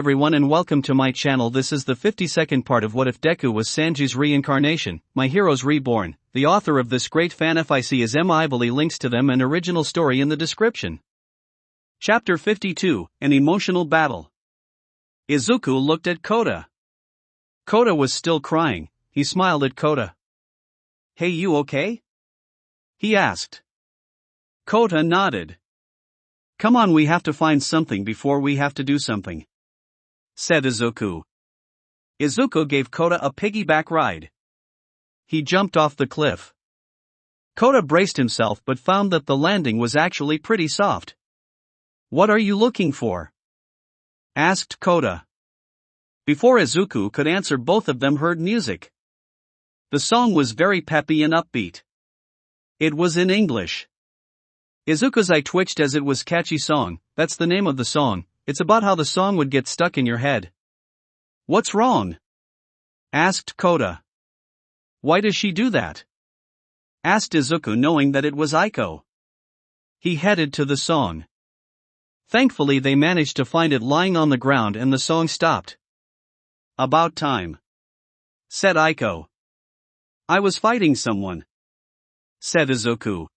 Everyone, and welcome to my channel. This is the 52nd part of What If Deku Was Sanji's Reincarnation, My Heroes Reborn. The author of this great fanfic is Emily. Links to them and original story in the description. Chapter 52, An Emotional Battle. Izuku looked at Kota. Kota was still crying. He smiled at Kota. "Hey, you okay?" he asked. Kota nodded. "Come on, we have to find something before we have to do something," said Izuku. Izuku gave Kota a piggyback ride. He jumped off the cliff. Kota braced himself but found that the landing was actually pretty soft. "What are you looking for?" asked Kota. Before Izuku could answer, both of them heard music. The song was very peppy and upbeat. It was in English. Izuku's eye twitched as it was catchy song. That's the name of the song. It's about how the song would get stuck in your head. "What's wrong?" asked Kota. "Why does she do that?" asked Izuku, knowing that it was Aiko. He headed to the song. Thankfully, they managed to find it lying on the ground and the song stopped. "About time," said Aiko. "I was fighting someone," said Izuku.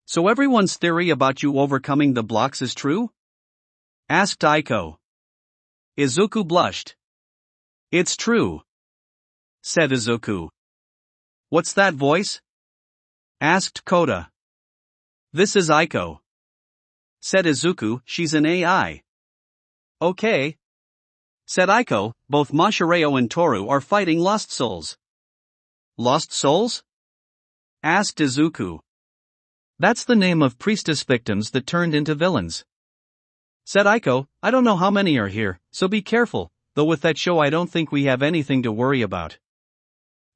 "So everyone's theory about you overcoming the blocks is true?" asked Aiko. Izuku blushed. "It's true," said Izuku. "What's that voice?" asked Kota. "This is Aiko," said Izuku. "She's an AI." "Okay," said Aiko. "Both Mashireo and Toru are fighting lost souls." "Lost souls?" asked Izuku. "That's the name of priestess victims that turned into villains," said Aiko. "I don't know how many are here, so be careful, though with that show I don't think we have anything to worry about."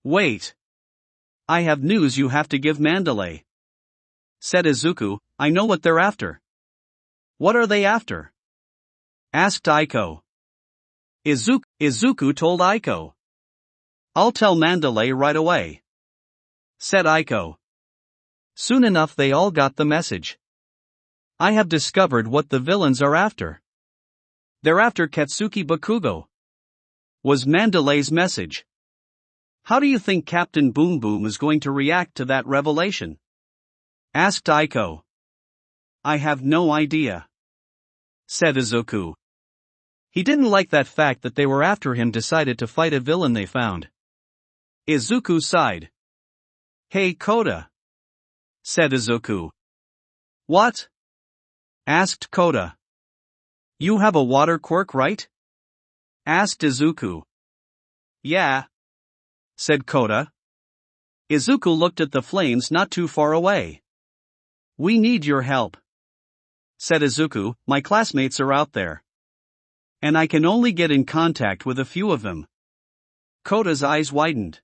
"Wait. I have news you have to give Mandalay," said Izuku. "I know what they're after." "What are they after?" asked Aiko. Izuku told Aiko. "I'll tell Mandalay right away," said Aiko. Soon enough they all got the message. "I have discovered what the villains are after. They're after Katsuki Bakugo," was Mandalay's message. "How do you think Captain Boom Boom is going to react to that revelation?" asked Aiko. "I have no idea," said Izuku. He didn't like that fact that they were after him. Decided to fight a villain they found. Izuku sighed. "Hey Kota," said Izuku. "What?" asked Kota. "You have a water quirk, right?" asked Izuku. "Yeah," said Kota. Izuku looked at the flames not too far away. "We need your help," said Izuku. "My classmates are out there, and I can only get in contact with a few of them." Kota's eyes widened.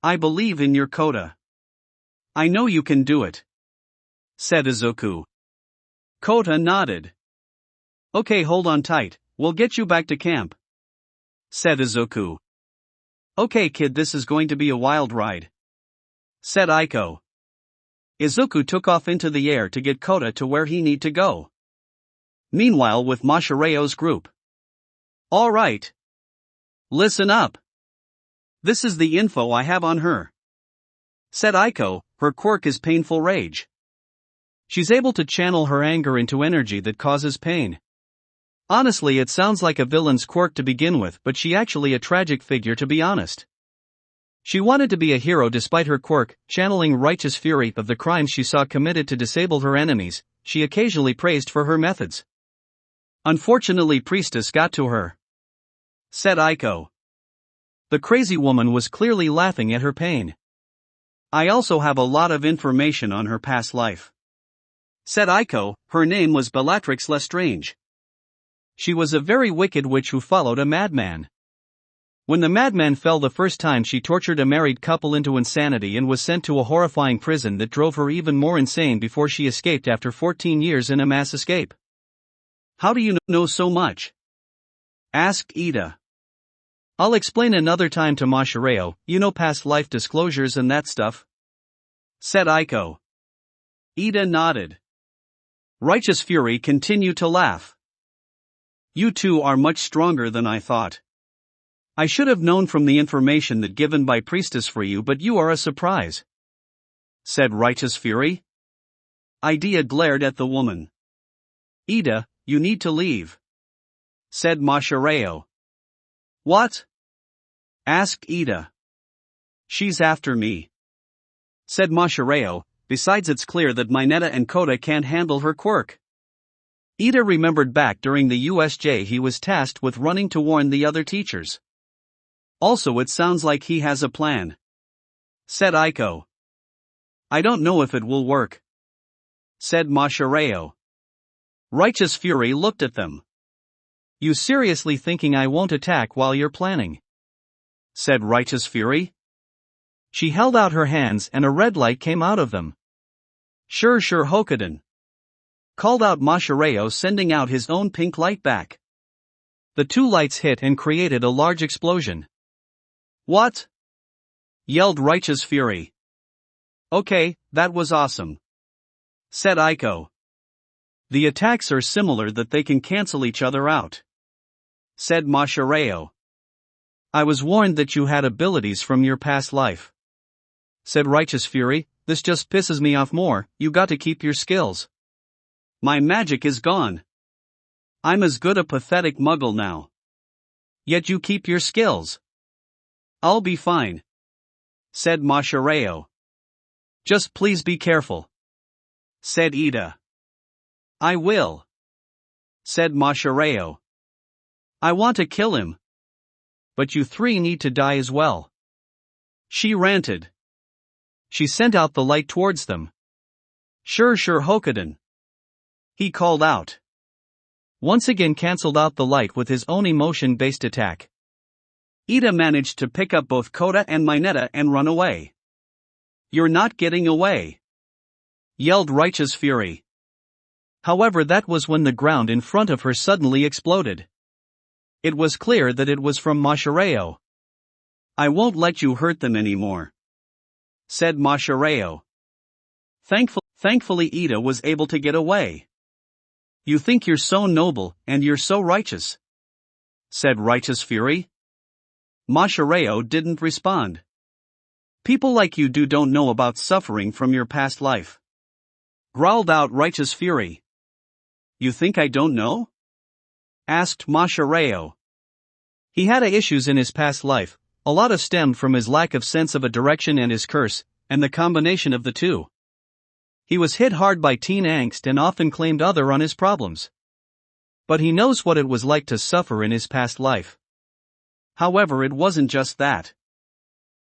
"I believe in your Kota. I know you can do it," said Izuku. Kota nodded. "Okay, hold on tight, we'll get you back to camp," said Izuku. "Okay kid, this is going to be a wild ride," said Aiko. Izuku took off into the air to get Kota to where he need to go. Meanwhile, with Mashireo's group. "All right. Listen up. This is the info I have on her," said Aiko. "Her quirk is painful rage. She's able to channel her anger into energy that causes pain. Honestly, it sounds like a villain's quirk to begin with, but she actually a tragic figure, to be honest. She wanted to be a hero despite her quirk, channeling righteous fury of the crimes she saw committed to disable her enemies. She occasionally praised for her methods. Unfortunately, Priestess got to her," said Aiko. The crazy woman was clearly laughing at her pain. "I also have a lot of information on her past life," said Aiko. "Her name was Bellatrix Lestrange. She was a very wicked witch who followed a madman. When the madman fell the first time, she tortured a married couple into insanity and was sent to a horrifying prison that drove her even more insane before she escaped after 14 years in a mass escape." "How do you know so much?" asked Ida. "I'll explain another time to Mashireo, you know, past life disclosures and that stuff," said Aiko. Ida nodded. Righteous Fury continued to laugh. You two are much stronger than I thought. I should have known from the information that given by Priestess for you, but you are a surprise," said Righteous Fury. Idea glared at the woman. "Ida, you need to leave," said Mashireo. "What?" asked Ida. "She's after me," said Mashireo. "Besides, it's clear that Mineta and Kota can't handle her quirk." Ida remembered back during the USJ he was tasked with running to warn the other teachers. "Also, it sounds like he has a plan," said Aiko. "I don't know if it will work," said Mashireo. Righteous Fury looked at them. "You seriously thinking I won't attack while you're planning?" said Righteous Fury. She held out her hands and a red light came out of them. Sure Hokuden," called out Mashireo, sending out his own pink light back. The two lights hit and created a large explosion. "What?" yelled Righteous Fury. "Okay, that was awesome," said Aiko. "The attacks are similar that they can cancel each other out," said Mashireo. "I was warned that you had abilities from your past life," said Righteous Fury. "This just pisses me off more. You got to keep your skills." "My magic is gone. I'm as good a pathetic muggle now. Yet you keep your skills." "I'll be fine," said Mashireo. "Just please be careful," said Ida. "I will," said Mashireo. "I want to kill him. But you three need to die as well," she ranted. She sent out the light towards them. Sure Hokuden," he called out. Once again cancelled out the light with his own emotion-based attack. Ida managed to pick up both Kota and Mineta and run away. "You're not getting away," yelled Righteous Fury. However, that was when the ground in front of her suddenly exploded. It was clear that it was from Mashireo. "I won't let you hurt them anymore," said Mashireo. Thankfully Ida was able to get away. "You think you're so noble, and you're so righteous," said Righteous Fury. Mashireo didn't respond. "People like you don't know about suffering from your past life," growled out Righteous Fury. "You think I don't know?" asked Mashireo. He had issues in his past life. A lot of stemmed from his lack of sense of a direction and his curse, and the combination of the two. He was hit hard by teen angst and often claimed other on his problems. But he knows what it was like to suffer in his past life. However, it wasn't just that.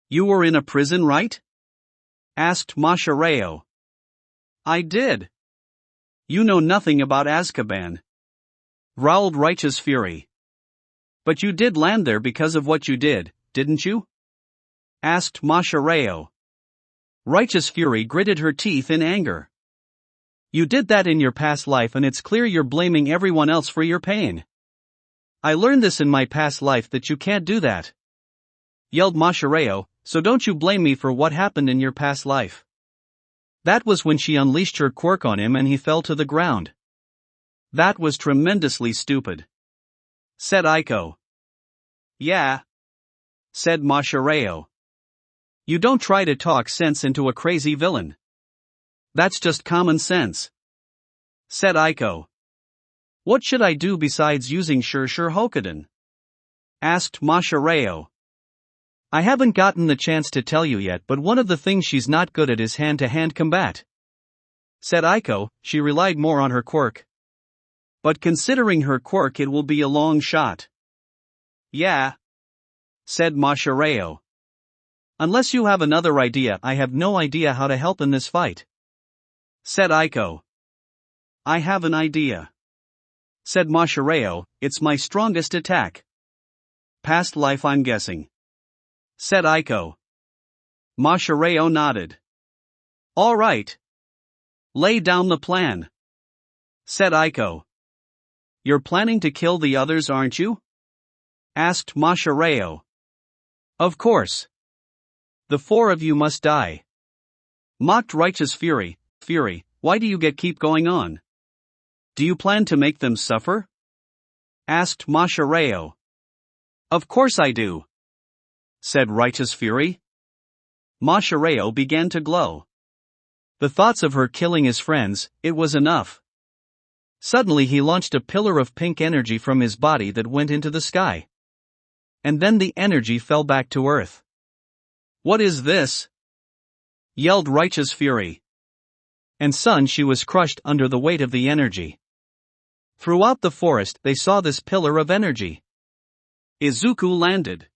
"You were in a prison, right?" asked Mashireo. "I did." "You know nothing about Azkaban," growled Righteous Fury. "But you did land there because of what you did, didn't you?" asked Mashireo. Righteous Fury gritted her teeth in anger. "You did that in your past life and it's clear you're blaming everyone else for your pain." "I learned this in my past life that you can't do that," yelled Mashireo, "so don't you blame me for what happened in your past life." That was when she unleashed her quirk on him and he fell to the ground. "That was tremendously stupid," said Aiko. "Yeah," said Mashireo. "You don't try to talk sense into a crazy villain. That's just common sense," said Aiko. "What should I do besides using Sure Hokuden?" asked Mashireo. "I haven't gotten the chance to tell you yet, but one of the things she's not good at is hand-to-hand combat," said Aiko. She relied more on her quirk. "But considering her quirk, it will be a long shot." "Yeah," said Mashireo. "Unless you have another idea, I have no idea how to help in this fight," said Aiko. "I have an idea," said Mashireo. "It's my strongest attack." "Past life, I'm guessing," said Aiko. Mashireo nodded. "All right. Lay down the plan," said Aiko. "You're planning to kill the others, aren't you?" asked Mashireo. "Of course. The four of you must die," mocked Righteous Fury. "Fury, why do you keep going on? Do you plan to make them suffer?" asked Mashireo. Of course I do, said Righteous Fury. Mashireo began to glow. The thoughts of her killing his friends, it was enough. Suddenly he launched a pillar of pink energy from his body that went into the sky. And then the energy fell back to earth. What is this? Yelled Righteous Fury. And Sanji was crushed under the weight of the energy. Throughout the forest they saw this pillar of energy. Izuku landed.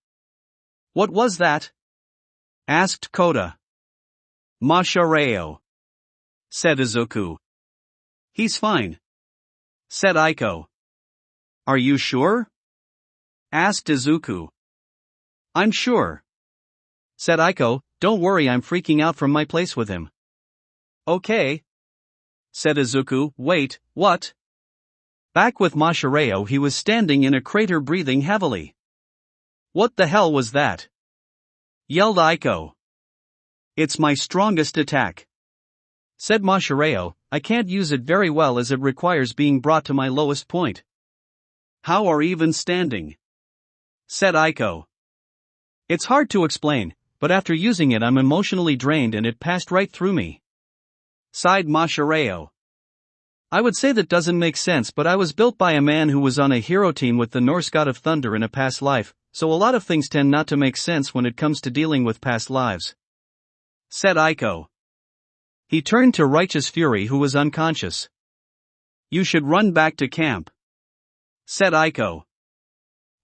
What was that? Asked Kota. Mashireo, said Izuku. He's fine, said Aiko. Are you sure? Asked Izuku. I'm sure, said Aiko. Don't worry, I'm freaking out from my place with him. Okay, said Izuku. Wait, what? Back with Mashireo, he was standing in a crater breathing heavily. What the hell was that? Yelled Aiko. It's my strongest attack, said Mashireo. I can't use it very well as it requires being brought to my lowest point. How are even standing? Said Aiko. It's hard to explain, but after using it I'm emotionally drained and it passed right through me. Sighed Mashireo. I would say that doesn't make sense, but I was built by a man who was on a hero team with the Norse god of thunder in a past life, so a lot of things tend not to make sense when it comes to dealing with past lives. Said Aiko. He turned to Righteous Fury, who was unconscious. You should run back to camp, said Aiko.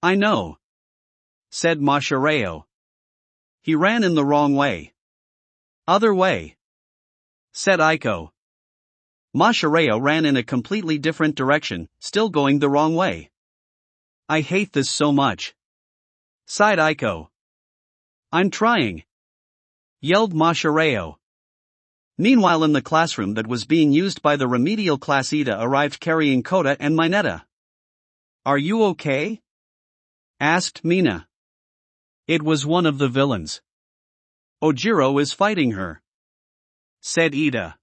I know, said Mashireo. He ran in the wrong way. Other way, said Aiko. Mashireo ran in a completely different direction, still going the wrong way. I hate this so much, sighed Aiko. I'm trying, yelled Mashireo. Meanwhile, in the classroom that was being used by the remedial class, Ida arrived carrying Kota and Mineta. Are you okay? Asked Mina. It was one of the villains. Ojiro is fighting her, said Ida.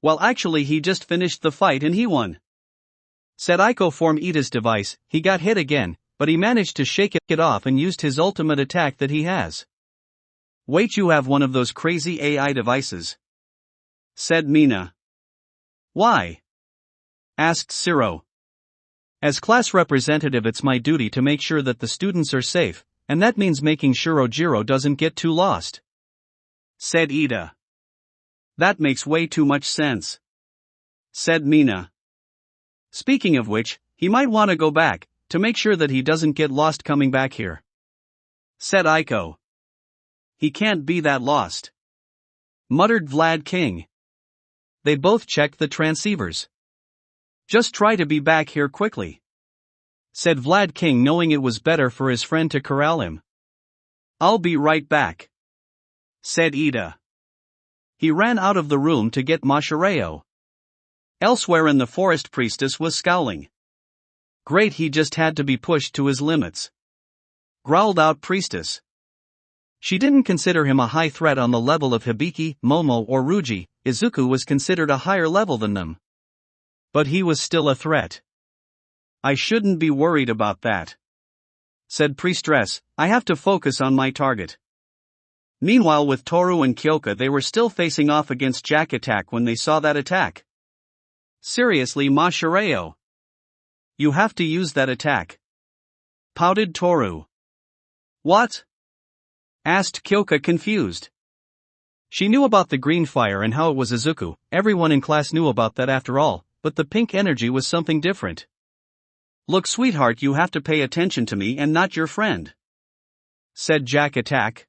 Well, actually he just finished the fight and he won, said Aiko. From Ida's device, he got hit again, but he managed to shake it off and used his ultimate attack that he has. Wait, you have one of those crazy AI devices? Said Mina. Why? Asked Siro. As class representative, it's my duty to make sure that the students are safe, and that means making sure Ojiro doesn't get too lost, said Ida. That makes way too much sense, said Mina. Speaking of which, he might want to go back, to make sure that he doesn't get lost coming back here, said Aiko. He can't be that lost, muttered Vlad King. They both checked the transceivers. Just try to be back here quickly, said Vlad King, knowing it was better for his friend to corral him. I'll be right back, said Ida. He ran out of the room to get Mashireo. Elsewhere in the forest, Priestess was scowling. Great, he just had to be pushed to his limits, growled out Priestess. She didn't consider him a high threat on the level of Hibiki, Momo or Ruji. Izuku was considered a higher level than them. But he was still a threat. I shouldn't be worried about that, said Priestess. I have to focus on my target. Meanwhile, with Toru and Kyoka, they were still facing off against Jack Attack when they saw that attack. Seriously, Mashireo? You have to use that attack, pouted Toru. What? Asked Kyoka, confused. She knew about the green fire and how it was Izuku. Everyone in class knew about that after all, but the pink energy was something different. Look, sweetheart, you have to pay attention to me and not your friend, said Jack Attack.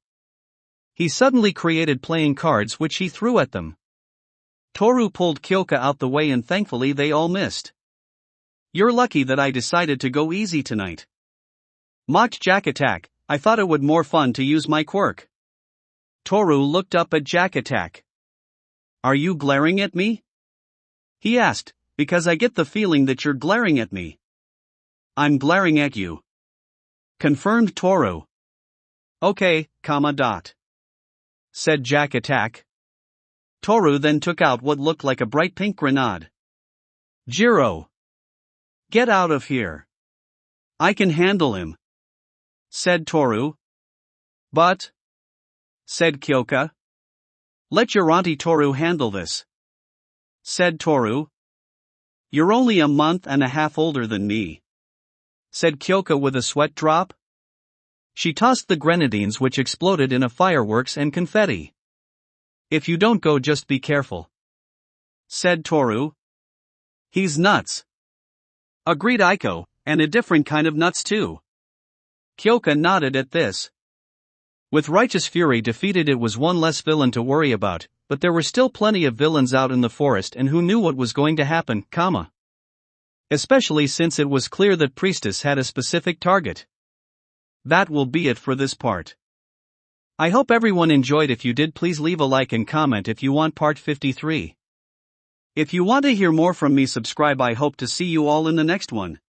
He suddenly created playing cards which he threw at them. Toru pulled Kyoka out the way and thankfully they all missed. You're lucky that I decided to go easy tonight, mocked Jack Attack. I thought it would more fun to use my quirk. Toru looked up at Jack Attack. Are you glaring at me? He asked, because I get the feeling that you're glaring at me. I'm glaring at you, confirmed Toru. Okay, said Jack Attack. Toru then took out what looked like a bright pink grenade. Jiro! Get out of here, I can handle him, said Toru. But, said Kyoka. Let your auntie Toru handle this, said Toru. You're only a month and a half older than me, said Kyoka with a sweat drop. She tossed the grenadines, which exploded in a fireworks and confetti. If you don't go, just be careful, said Toru. He's nuts, agreed Aiko, and a different kind of nuts too. Kyoka nodded at this. With righteous fury defeated, it was one less villain to worry about, but there were still plenty of villains out in the forest, and who knew what was going to happen, especially since it was clear that Priestess had a specific target. That will be it for this part. I hope everyone enjoyed. If you did, please leave a like and comment if you want part 53. If you want to hear more from me, subscribe. I hope to see you all in the next one.